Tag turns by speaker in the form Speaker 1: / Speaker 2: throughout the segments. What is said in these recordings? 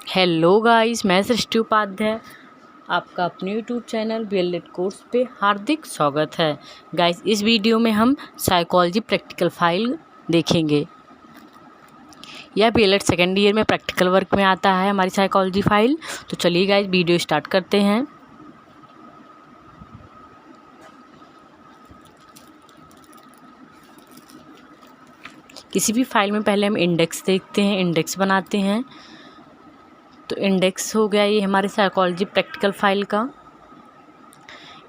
Speaker 1: Hello guys, मैं सृष्टि उपाध्याय आपका अपने यूट्यूब चैनल BLED कोर्स पे हार्दिक स्वागत है। गाइस, इस वीडियो में हम साइकोलॉजी प्रैक्टिकल फाइल देखेंगे। यह BLED सेकेंड ईयर में प्रैक्टिकल वर्क में आता है हमारी साइकोलॉजी फाइल। तो चलिए गाइस, वीडियो स्टार्ट करते हैं। किसी भी फाइल में पहले हम इंडेक्स देखते हैं, इंडेक्स बनाते हैं। तो इंडेक्स हो गया ये हमारी साइकोलॉजी प्रैक्टिकल फाइल का।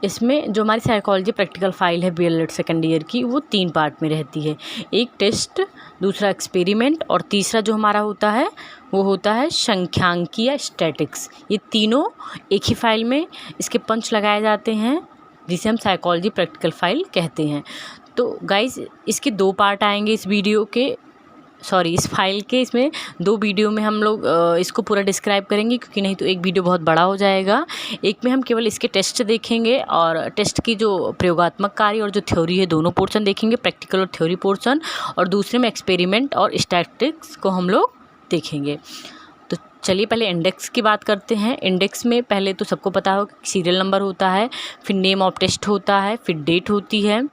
Speaker 1: इसमें जो हमारी साइकोलॉजी प्रैक्टिकल फाइल है BLED सेकेंड ईयर की, वो 3 पार्ट में रहती है। एक टेस्ट, दूसरा एक्सपेरिमेंट और तीसरा जो हमारा होता है वो होता है सांख्यिकी या स्टैटिक्स। ये तीनों एक ही फाइल में इसके पंच लगाए जाते हैं, जिसे हम साइकोलॉजी प्रैक्टिकल फाइल कहते हैं। तो गाइस, इसके 2 पार्ट आएंगे इस फाइल के। इसमें 2 वीडियो में हम लोग इसको पूरा डिस्क्राइब करेंगे, क्योंकि नहीं तो एक वीडियो बहुत बड़ा हो जाएगा। एक में हम केवल इसके टेस्ट देखेंगे और टेस्ट की जो प्रयोगात्मक कार्य और जो थ्योरी है, दोनों पोर्शन देखेंगे, प्रैक्टिकल और थ्योरी पोर्शन। और दूसरे में एक्सपेरिमेंट और स्टैटिस्टिक्स को हम लोग देखेंगे। तो चलिए पहले इंडेक्स की बात करते हैं। इंडेक्स में पहले तो सबको पता हो कि सीरियल नंबर होता है, फिर नेम ऑफ टेस्ट होता है, फिर डेट होती है,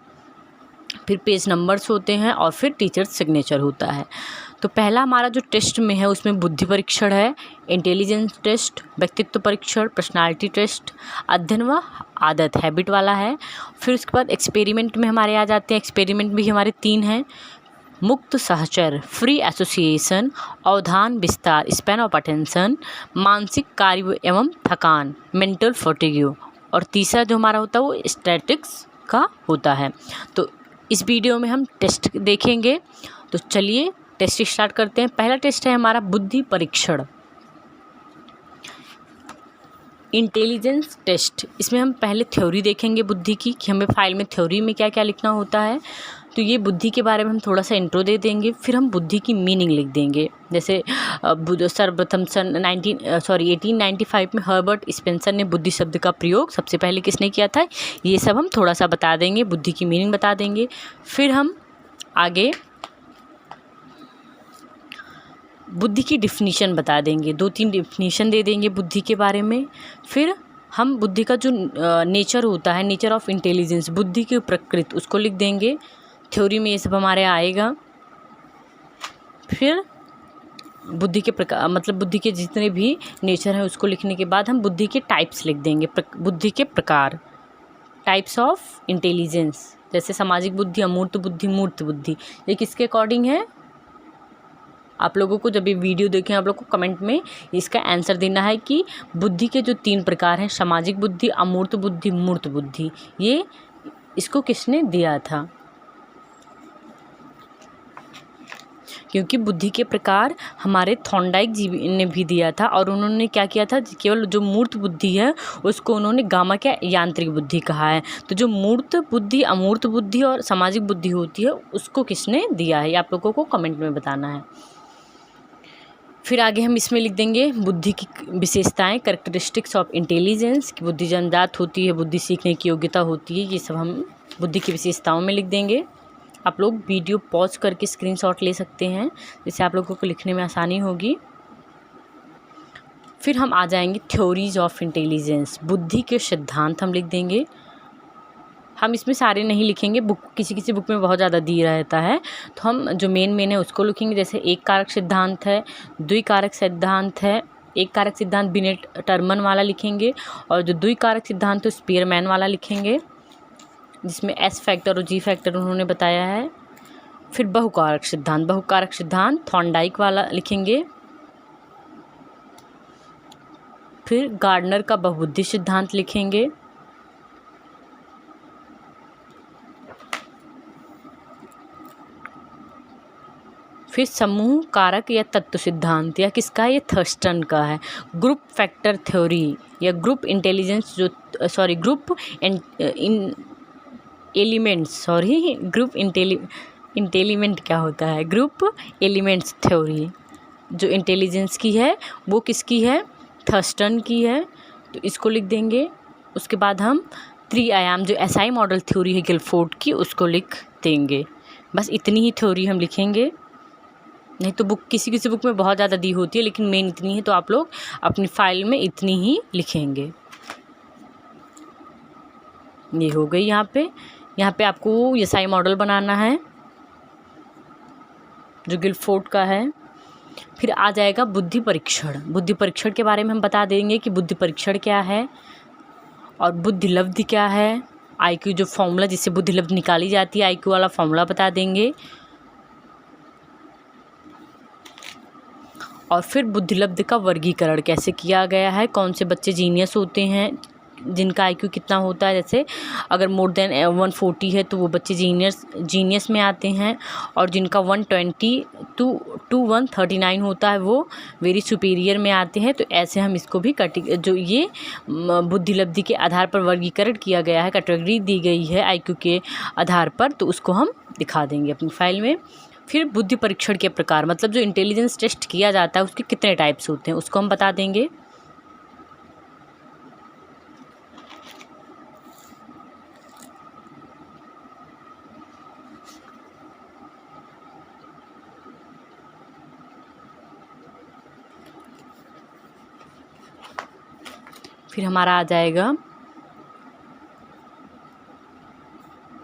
Speaker 1: फिर पेज नंबर्स होते हैं और फिर टीचर सिग्नेचर होता है। तो पहला हमारा जो टेस्ट में है उसमें बुद्धि परीक्षण है, इंटेलिजेंस टेस्ट, व्यक्तित्व परीक्षण, पर्सनालिटी टेस्ट, अध्ययन व आदत हैबिट वाला है। फिर उसके बाद एक्सपेरिमेंट में हमारे आ जाते हैं। एक्सपेरिमेंट भी हमारे 3 हैं: मुक्त सहचर, फ्री एसोसिएशन, अवधान विस्तार, स्पैन ऑफ अटेंशन, मानसिक कार्य एवं थकान, मेंटल फटीग। और तीसरा जो हमारा होता है वो स्टैटिक्स का होता है। तो इस वीडियो में हम टेस्ट देखेंगे। तो चलिए टेस्ट स्टार्ट करते हैं। पहला टेस्ट है हमारा बुद्धि परीक्षण, इंटेलिजेंस टेस्ट। इसमें हम पहले थ्योरी देखेंगे बुद्धि की, कि हमें फाइल में थ्योरी में क्या क्या लिखना होता है। तो ये बुद्धि के बारे में हम थोड़ा सा इंट्रो दे देंगे, फिर हम बुद्धि की मीनिंग लिख देंगे। जैसे सर्वप्रथम 1895 में हर्बर्ट स्पेंसर ने बुद्धि शब्द का प्रयोग सबसे पहले किसने किया था, ये सब हम थोड़ा सा बता देंगे, बुद्धि की मीनिंग बता देंगे। फिर हम आगे बुद्धि की डिफिनीशन बता देंगे, 2-3 डिफिनीशन दे देंगे बुद्धि के बारे में। फिर हम बुद्धि का जो नेचर होता है, नेचर ऑफ इंटेलिजेंस, बुद्धि की प्रकृति, उसको लिख देंगे। थ्योरी में ये सब हमारे आएगा। फिर बुद्धि के प्रकार, मतलब बुद्धि के जितने भी नेचर हैं उसको लिखने के बाद हम बुद्धि के टाइप्स लिख देंगे, बुद्धि के प्रकार, टाइप्स ऑफ इंटेलिजेंस। जैसे सामाजिक बुद्धि, अमूर्त बुद्धि, मूर्त बुद्धि। ये किसके अकॉर्डिंग है? आप लोगों को जब ये वीडियो देखें, आप लोग को कमेंट में इसका आंसर देना है कि बुद्धि के जो 3 प्रकार हैं, सामाजिक बुद्धि, अमूर्त बुद्धि, मूर्त बुद्धि, ये इसको किसने दिया था। क्योंकि बुद्धि के प्रकार हमारे थॉर्नडाइक जी ने भी दिया था, और उन्होंने क्या किया था, केवल जो मूर्त बुद्धि है उसको उन्होंने गामा क्या यांत्रिक बुद्धि कहा है। तो जो मूर्त बुद्धि, अमूर्त बुद्धि और सामाजिक बुद्धि होती है, उसको किसने दिया है, ये आप लोगों को कमेंट में बताना है। फिर आगे हम इसमें लिख देंगे बुद्धि की विशेषताएं, कैरेक्टरिस्टिक्स ऑफ इंटेलिजेंस, कि बुद्धि जन्मजात होती है, बुद्धि सीखने की योग्यता होती है, ये सब हम बुद्धि की विशेषताओं में लिख देंगे। आप लोग वीडियो पॉज करके स्क्रीनशॉट ले सकते हैं, जिससे आप लोगों को लिखने में आसानी होगी। फिर हम आ जाएंगे थ्योरीज ऑफ इंटेलिजेंस, बुद्धि के सिद्धांत हम लिख देंगे। हम इसमें सारे नहीं लिखेंगे, किसी किसी बुक में बहुत ज़्यादा दिया रहता है, तो हम जो मेन है उसको लिखेंगे। जैसे एक कारक सिद्धांत है, द्विकारक सिद्धांत है। एक कारक सिद्धांत बिनेट टर्मन वाला लिखेंगे, और जो द्विकारक सिद्धांत है स्पीयरमैन वाला लिखेंगे, जिसमें S फैक्टर और G फैक्टर उन्होंने बताया है। फिर बहुकारक सिद्धांत थॉर्नडाइक वाला लिखेंगे। फिर गार्डनर का बहुबुद्धि सिद्धांत लिखेंगे। फिर समूह कारक या तत्व सिद्धांत, या किसका है, ये थर्स्टन का है। ग्रुप फैक्टर थ्योरी या ग्रुप इंटेलिजेंस, ग्रुप इंटेलिमेंट क्या होता है, ग्रुप एलिमेंट्स थ्योरी, जो इंटेलिजेंस की है वो किसकी है, थर्स्टन की है। तो इसको लिख देंगे। उसके बाद हम त्रिआयाम, जो SI मॉडल थ्योरी है गिलफोर्ड की, उसको लिख देंगे। बस इतनी ही थ्योरी हम लिखेंगे। नहीं तो बुक किसी किसी बुक में बहुत ज़्यादा दी होती है, लेकिन मेन इतनी है, तो आप लोग अपनी फाइल में इतनी ही लिखेंगे। ये हो गई। यहाँ पे आपको एसआई मॉडल बनाना है जो गिलफोर्ड का है। फिर आ जाएगा बुद्धि परीक्षण। बुद्धि परीक्षण के बारे में हम बता देंगे कि बुद्धि परीक्षण क्या है और बुद्धि लब्धि क्या है। आईक्यू जो फॉर्मूला जिससे बुद्धि लब्धि निकाली जाती है, आईक्यू वाला फॉर्मूला बता देंगे। और फिर बुद्धि लब्धि का वर्गीकरण कैसे किया गया है, कौन से बच्चे जीनियस होते हैं, जिनका आईक्यू कितना होता है, जैसे अगर मोर देन 140 है तो वो बच्चे जीनियस में आते हैं, और जिनका 120 टू 139 होता है वो वेरी सुपीरियर में आते हैं। तो ऐसे हम इसको भी जो ये बुद्धि लब्धि के आधार पर वर्गीकरण किया गया है, कैटेगरी दी गई है आईक्यू के आधार पर, तो उसको हम दिखा देंगे अपनी फाइल में। फिर बुद्धि परीक्षण के प्रकार, मतलब जो इंटेलिजेंस टेस्ट किया जाता है उसके कितने टाइप्स होते हैं उसको हम बता देंगे। फिर हमारा आ जाएगा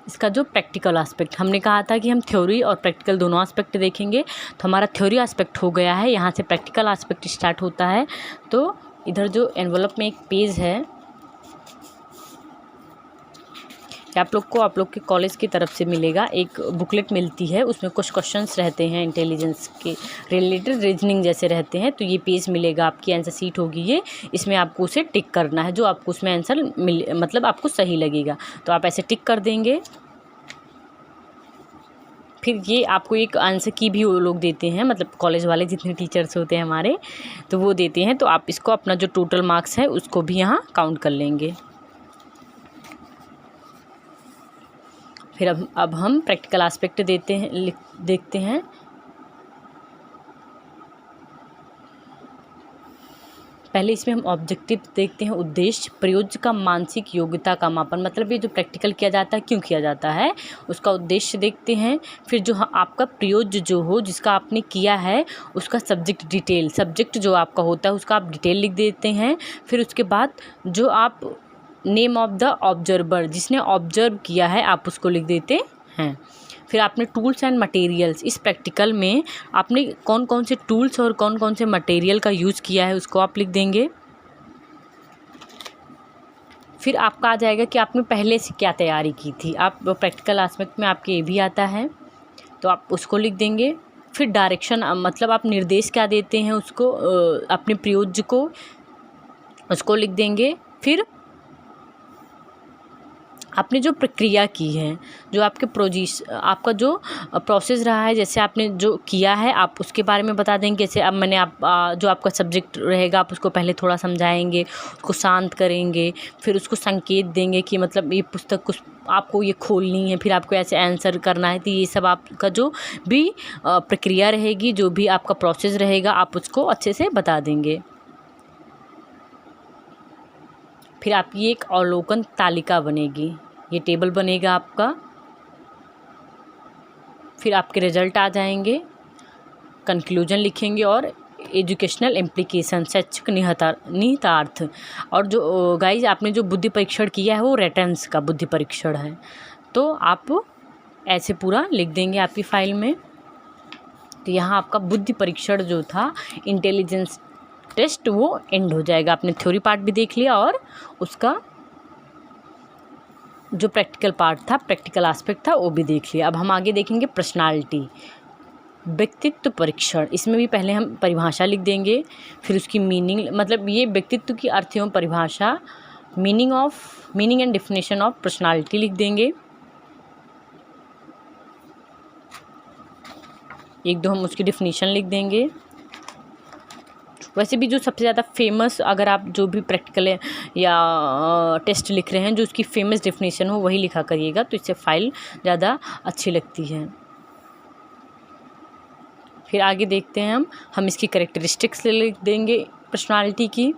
Speaker 1: इसका जो प्रैक्टिकल एस्पेक्ट। हमने कहा था कि हम थ्योरी और प्रैक्टिकल दोनों एस्पेक्ट देखेंगे, तो हमारा थ्योरी एस्पेक्ट हो गया है। यहाँ से प्रैक्टिकल एस्पेक्ट स्टार्ट होता है। तो इधर जो एनवलप में एक पेज है, आप लोग के कॉलेज की तरफ से मिलेगा, एक बुकलेट मिलती है, उसमें कुछ क्वेश्चंस रहते हैं इंटेलिजेंस के रिलेटेड, रीजनिंग जैसे रहते हैं। तो ये पेज मिलेगा, आपकी आंसर शीट होगी ये, इसमें आपको उसे टिक करना है, जो आपको उसमें आंसर मतलब आपको सही लगेगा तो आप ऐसे टिक कर देंगे। फिर ये आपको एक आंसर की भी वो लोग देते हैं, मतलब कॉलेज वाले जितने टीचर्स होते हैं हमारे, तो वो देते हैं। तो आप इसको अपना जो टोटल मार्क्स है उसको भी यहाँ काउंट कर लेंगे। फिर अब हम प्रैक्टिकल एस्पेक्ट देखते हैं। पहले इसमें हम ऑब्जेक्टिव देखते हैं, उद्देश्य, प्रयोज्य का मानसिक योग्यता का मापन, मतलब ये जो प्रैक्टिकल किया जाता है क्यों किया जाता है उसका उद्देश्य देखते हैं। फिर जो आपका प्रयोज्य जो हो जिसका आपने किया है उसका सब्जेक्ट डिटेल, सब्जेक्ट जो आपका होता है उसका आप डिटेल लिख देते हैं। फिर उसके बाद जो आप नेम ऑफ द ऑब्जर्वर, जिसने ऑब्जर्व किया है आप उसको लिख देते हैं। फिर आपने टूल्स एंड मटेरियल्स, इस प्रैक्टिकल में आपने कौन कौन से टूल्स और कौन कौन से मटेरियल का यूज़ किया है उसको आप लिख देंगे। फिर आपका आ जाएगा कि आपने पहले से क्या तैयारी की थी, आप प्रैक्टिकल एस्पेक्ट में आपके ये भी आता है तो आप उसको लिख देंगे। फिर डायरेक्शन, मतलब आप निर्देश क्या देते हैं उसको, अपने प्रयोज्य को, उसको लिख देंगे। फिर आपने जो प्रक्रिया की है, जो आपका जो प्रोसेस रहा है, जैसे आपने जो किया है आप उसके बारे में बता देंगे। जैसे अब जो आपका सब्जेक्ट रहेगा आप उसको पहले थोड़ा समझाएंगे, उसको शांत करेंगे, फिर उसको संकेत देंगे कि मतलब ये पुस्तक कुछ आपको ये खोलनी है, फिर आपको ऐसे आंसर करना है। तो ये सब आपका जो भी प्रक्रिया रहेगी, जो भी आपका प्रोसेस रहेगा, आप उसको अच्छे से बता देंगे। फिर आपकी एक अवलोकन तालिका बनेगी, ये टेबल बनेगा आपका। फिर आपके रिजल्ट आ जाएंगे, कंक्लूजन लिखेंगे और एजुकेशनल इम्प्लीकेशन, शैक्षिक निहितार्थ। और जो गाइज आपने जो बुद्धि परीक्षण किया है वो रिटर्न्स का बुद्धि परीक्षण है, तो आप ऐसे पूरा लिख देंगे आपकी फाइल में। तो यहाँ आपका बुद्धि परीक्षण जो था इंटेलिजेंस टेस्ट वो एंड हो जाएगा। आपने थ्योरी पार्ट भी देख लिया और उसका जो प्रैक्टिकल पार्ट था, प्रैक्टिकल एस्पेक्ट था, वो भी देख लिया। अब हम आगे देखेंगे पर्सनालिटी, व्यक्तित्व परीक्षण। इसमें भी पहले हम परिभाषा लिख देंगे, फिर उसकी मीनिंग, मतलब ये व्यक्तित्व की अर्थ एवं परिभाषा, meaning and definition of personality लिख देंगे। एक दो हम उसकी डेफिनेशन लिख देंगे। वैसे भी जो सबसे ज़्यादा फेमस, अगर आप जो भी प्रैक्टिकल या टेस्ट लिख रहे हैं जो उसकी फेमस डेफिनेशन हो वही लिखा करिएगा, तो इससे फाइल ज़्यादा अच्छी लगती है। फिर आगे देखते हैं हम इसकी कैरेक्टरिस्टिक्स लिख देंगे पर्सनालिटी की।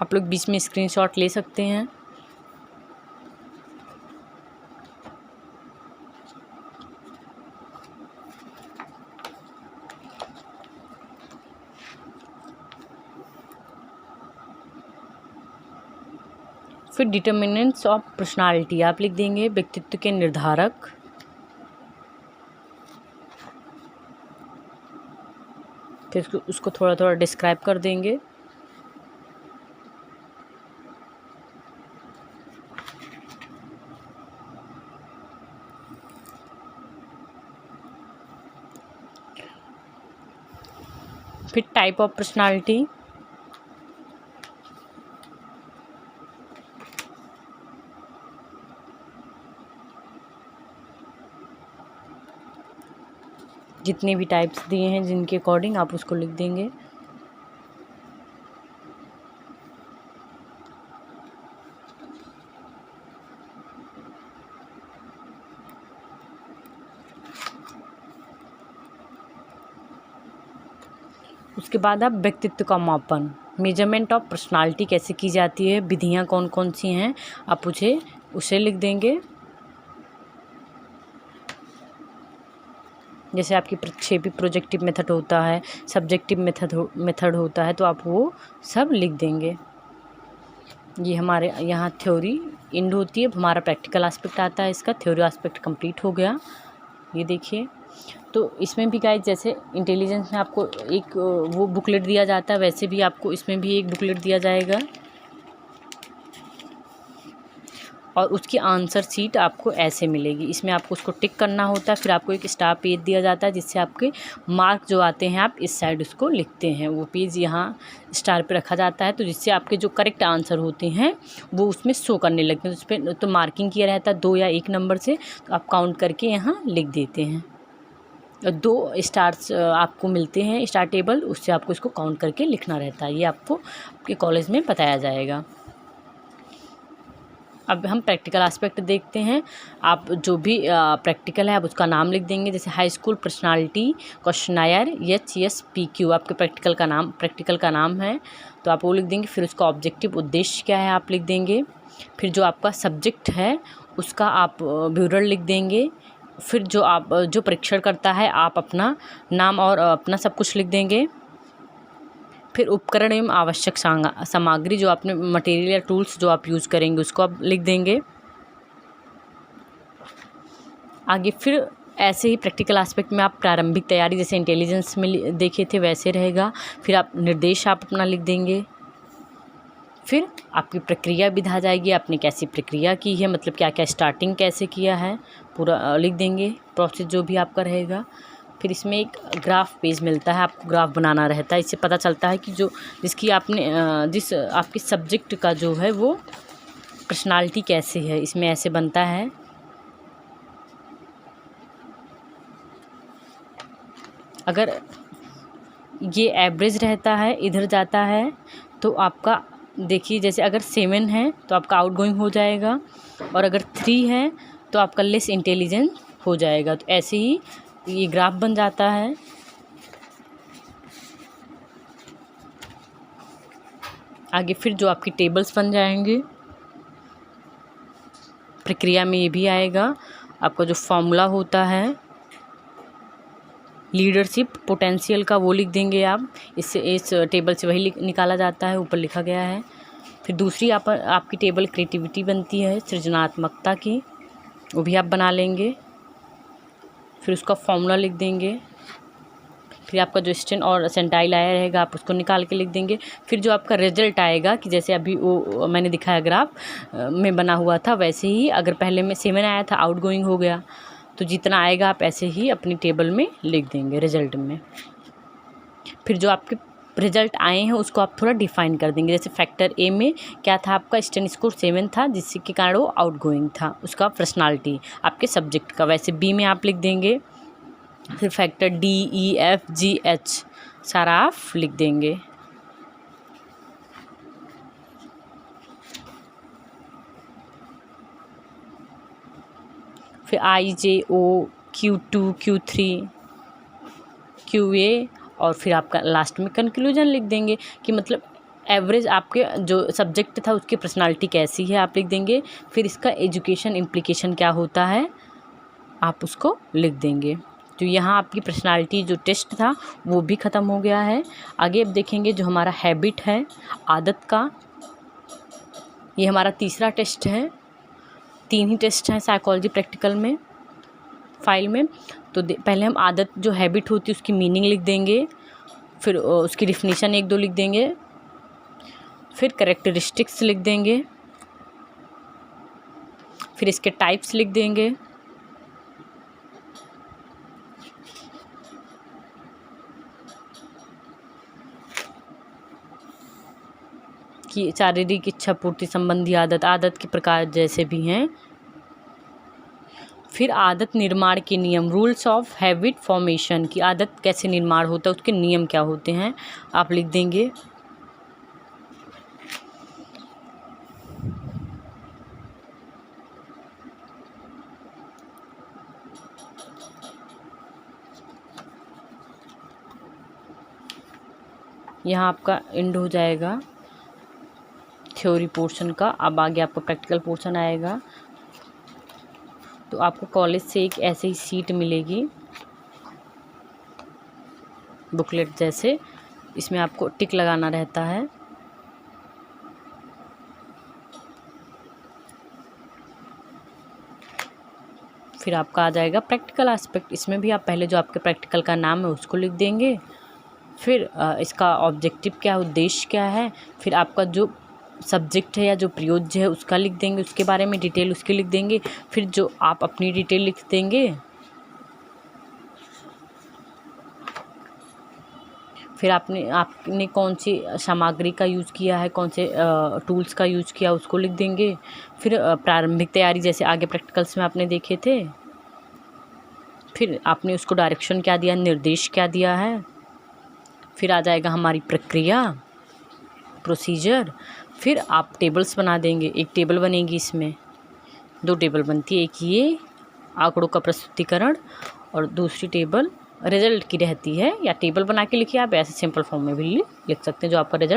Speaker 1: आप लोग बीच में स्क्रीनशॉट ले सकते हैं। फिर डिटर्मिनेंट्स ऑफ पर्सनालिटी आप लिख देंगे, व्यक्तित्व के निर्धारक। फिर उसको थोड़ा थोड़ा डिस्क्राइब कर देंगे। फिर टाइप ऑफ पर्सनालिटी, जितने भी टाइप्स दिए हैं जिनके अकॉर्डिंग आप उसको लिख देंगे। उसके बाद आप व्यक्तित्व का मापन, मेजरमेंट ऑफ पर्सनालिटी कैसे की जाती है, विधियाँ कौन कौन सी हैं, आप उसे लिख देंगे। जैसे आपकी प्रक्षेपी प्रोजेक्टिव मेथड होता है, सब्जेक्टिव मेथड होता है, तो आप वो सब लिख देंगे। ये हमारे यहाँ थ्योरी एंड होती है, हमारा प्रैक्टिकल एस्पेक्ट आता है। इसका थ्योरी एस्पेक्ट कंप्लीट हो गया। ये देखिए, तो इसमें भी गाइस जैसे इंटेलिजेंस में आपको एक वो बुकलेट दिया जाता है, वैसे भी आपको इसमें भी एक बुकलेट दिया जाएगा और उसकी आंसर शीट आपको ऐसे मिलेगी। इसमें आपको उसको टिक करना होता है, फिर आपको एक स्टार पेज दिया जाता है जिससे आपके मार्क जो आते हैं आप इस साइड उसको लिखते हैं। वो पेज यहाँ स्टार पे रखा जाता है, तो जिससे आपके जो करेक्ट आंसर होते हैं वो उसमें शो करने लगते हैं। उस पर तो मार्किंग किया रहता है 2 या 1 नंबर से, तो आप काउंट करके यहाँ लिख देते हैं। 2 स्टार्स आपको मिलते हैं स्टार टेबल, उससे आपको इसको काउंट करके लिखना रहता है। ये आपको आपके कॉलेज में बताया जाएगा। अब हम प्रैक्टिकल एस्पेक्ट देखते हैं। आप जो भी प्रैक्टिकल है आप उसका नाम लिख देंगे। जैसे high school personality questionnaire HSPQ आपके प्रैक्टिकल का नाम है, तो आप वो लिख देंगे। फिर उसका ऑब्जेक्टिव उद्देश्य क्या है आप लिख देंगे। फिर जो आपका सब्जेक्ट है उसका आप ब्यूरर लिख देंगे। फिर जो परीक्षण करता है आप अपना नाम और अपना सब कुछ लिख देंगे। फिर उपकरण एवं आवश्यक सामग्री, जो आपने मटेरियल या टूल्स जो आप यूज़ करेंगे उसको आप लिख देंगे आगे। फिर ऐसे ही प्रैक्टिकल एस्पेक्ट में आप प्रारंभिक तैयारी जैसे इंटेलिजेंस में देखे थे वैसे रहेगा। फिर आप निर्देश आप अपना लिख देंगे। फिर आपकी प्रक्रिया विधा जाएगी, आपने कैसी प्रक्रिया की है, मतलब क्या क्या स्टार्टिंग कैसे किया है, पूरा लिख देंगे प्रोसेस जो भी आपका रहेगा। फिर इसमें एक ग्राफ पेज मिलता है, आपको ग्राफ बनाना रहता है। इससे पता चलता है कि जिस आपके सब्जेक्ट का जो है वो पर्सनालिटी कैसे है, इसमें ऐसे बनता है। अगर ये एवरेज रहता है इधर जाता है तो आपका देखिए, जैसे अगर 7 है तो आपका आउटगोइंग हो जाएगा, और अगर 3 है तो आपका लेस इंटेलिजेंट हो जाएगा। तो ऐसे ही ये ग्राफ बन जाता है। आगे फिर जो आपकी टेबल्स बन जाएंगे, प्रक्रिया में ये भी आएगा। आपका जो फॉर्मूला होता है लीडरशिप पोटेंशियल का वो लिख देंगे आप। इस टेबल से वही निकाला जाता है, ऊपर लिखा गया है। फिर दूसरी आपकी टेबल क्रिएटिविटी बनती है, सृजनात्मकता की, वो भी आप बना लेंगे। फिर उसका फॉर्मूला लिख देंगे। फिर आपका जो स्टैंड और सेंटाइल आया रहेगा आप उसको निकाल के लिख देंगे। फिर जो आपका रिजल्ट आएगा कि जैसे अभी वो मैंने दिखाया ग्राफ में बना हुआ था, वैसे ही अगर पहले में 7 आया था आउटगोइंग हो गया, तो जितना आएगा आप ऐसे ही अपनी टेबल में लिख देंगे रिजल्ट में। फिर जो आपके रिजल्ट आए हैं उसको आप थोड़ा डिफाइन कर देंगे। जैसे फैक्टर ए में क्या था, आपका स्टैंड स्कोर 7 था, जिसके के कारण वो आउटगोइंग था, उसका पर्सनालिटी आपके सब्जेक्ट का। वैसे बी में आप लिख देंगे। फिर फैक्टर DEFGH सारा आप लिख देंगे। फिर IJO Q2 Q3 QA, और फिर आपका लास्ट में कंक्लूजन लिख देंगे कि मतलब एवरेज आपके जो सब्जेक्ट था उसकी पर्सनालिटी कैसी है आप लिख देंगे। फिर इसका एजुकेशन इम्प्लीकेशन क्या होता है आप उसको लिख देंगे। तो यहाँ आपकी पर्सनालिटी जो टेस्ट था वो भी ख़त्म हो गया है। आगे अब देखेंगे जो हमारा हैबिट है, आदत का, ये हमारा तीसरा टेस्ट है। 3 ही टेस्ट हैं साइकोलॉजी प्रैक्टिकल में फाइल में। तो पहले हम आदत जो हैबिट होती है उसकी मीनिंग लिख देंगे, फिर उसकी डिफिनीशन 1-2 लिख देंगे, फिर कैरेक्टरिस्टिक्स लिख देंगे, फिर इसके टाइप्स लिख देंगे, कि शारीरिक इच्छा पूर्ति संबंधी आदत के प्रकार जैसे भी हैं। फिर आदत निर्माण के नियम, रूल्स ऑफ हैबिट फॉर्मेशन, की आदत कैसे निर्माण होता है, उसके नियम क्या होते हैं, आप लिख देंगे। यहाँ आपका एंड हो जाएगा थ्योरी पोर्शन का। अब आगे आपका प्रैक्टिकल पोर्शन आएगा। तो आपको कॉलेज से एक ऐसे ही सीट मिलेगी, बुकलेट जैसे, इसमें आपको टिक लगाना रहता है। फिर आपका आ जाएगा प्रैक्टिकल एस्पेक्ट। इसमें भी आप पहले जो आपके प्रैक्टिकल का नाम है उसको लिख देंगे, फिर इसका ऑब्जेक्टिव क्या, उद्देश्य क्या है, फिर आपका जो सब्जेक्ट है या जो प्रयोज्य है उसका लिख देंगे, उसके बारे में डिटेल उसकी लिख देंगे, फिर जो आप अपनी डिटेल लिख देंगे, फिर आपने कौन सी सामग्री का यूज़ किया है, कौन से टूल्स का यूज़ किया उसको लिख देंगे। फिर प्रारंभिक तैयारी जैसे आगे प्रैक्टिकल्स में आपने देखे थे, फिर आपने उसको डायरेक्शन क्या दिया, निर्देश क्या दिया है। फिर आ जाएगा हमारी प्रक्रिया, प्रोसीजर। फिर आप टेबल्स बना देंगे, एक टेबल बनेगी, इसमें 2 टेबल बनती है, एक ये आंकड़ों का प्रस्तुतिकरण और दूसरी टेबल रिजल्ट की रहती है। या टेबल बना के लिखिए, आप ऐसे सिंपल फॉर्म में भी लिख सकते हैं जो आपका रिजल्ट